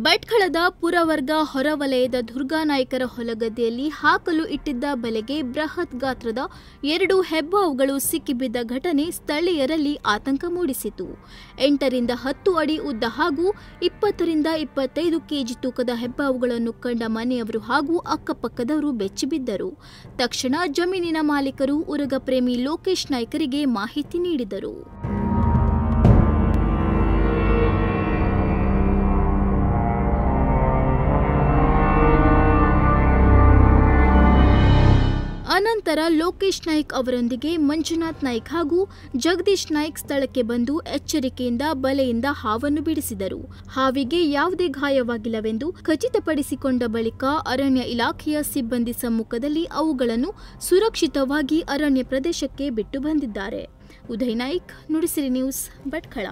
ಭಟ್ಕಳದ ಪುರವರ್ಗ ಹೊರವಲಯದ ದುರ್ಗಾನಾಯ್ಕರ ಹೊಲಗದ್ದೆಯಲ್ಲಿ ಹಾಕಲು ಇಟ್ಟಿದ್ದ ಬಲೆಗೆ ಬೃಹತ್ ಗಾತ್ರದ 2 ಹೆಬ್ಬಾವುಗಳು ಸಿಕ್ಕಿಬಿದ್ದ ಘಟನೆ ಸ್ಥಳೀಯರಲ್ಲಿ ಆತಂಕ ಮೂಡಿಸಿತು. 8 ರಿಂದ 10 ಅಡಿ ಉದ್ದ ಹಾಗೂ 20 ರಿಂದ 25 ಕೆಜಿ ತೂಕದ ಹೆಬ್ಬಾವುಗಳನ್ನು ಕಂಡ ಮನೆಯವರು ಹಾಗೂ ಅಕ್ಕಪಕ್ಕದವರು ಬೆಚ್ಚಿಬಿದ್ದರು. ತಕ್ಷಣ ಜಮೀನಿನ ಮಾಲೀಕರು ಉರಗ ಪ್ರೇಮಿ ಲೋಕೇಶ್ ನಾಯ್ಕರಿಗೆ ಮಾಹಿತಿ ನೀಡಿದರು. ಅನಂತರ ಲೋಕೇಶ್ ನಾಯ್ಕ್ ಅವರೊಂದಿಗೆ ಮಂಜುನಾಥ್ ನಾಯ್ಕ್ ಹಾಗೂ ಜಗದೀಶ್ ನಾಯ್ಕ್ ಸ್ಥಳಕ್ಕೆ ಬಂದು ಎಚ್ಚರಿಕೆಯಿಂದ ಬಲೆಯಿಂದ ಹಾವನ್ನು ಬಿಡಿಸಿದರು. ಹಾವಿಗೆ ಯಾವುದೇ ಗಾಯವಾಗಿಲ್ಲವೆಂದು ಖಚಿತಪಡಿಸಿಕೊಂಡ ಬಳಿಕ ಅರಣ್ಯ ಇಲಾಖೆಯ ಸಿಬ್ಬಂದಿ ಸಮ್ಮುಖದಲ್ಲಿ ಅವುಗಳನ್ನು ಸುರಕ್ಷಿತವಾಗಿ ಅರಣ್ಯ ಪ್ರದೇಶಕ್ಕೆ ಬಿಟ್ಟು ಬಂದಿದ್ದಾರೆ. ಉದಯ್ ನಾಯ್ಕ್, ನುಡಿಸಿರಿ ನ್ಯೂಸ್, ಭಟ್ಕಳ.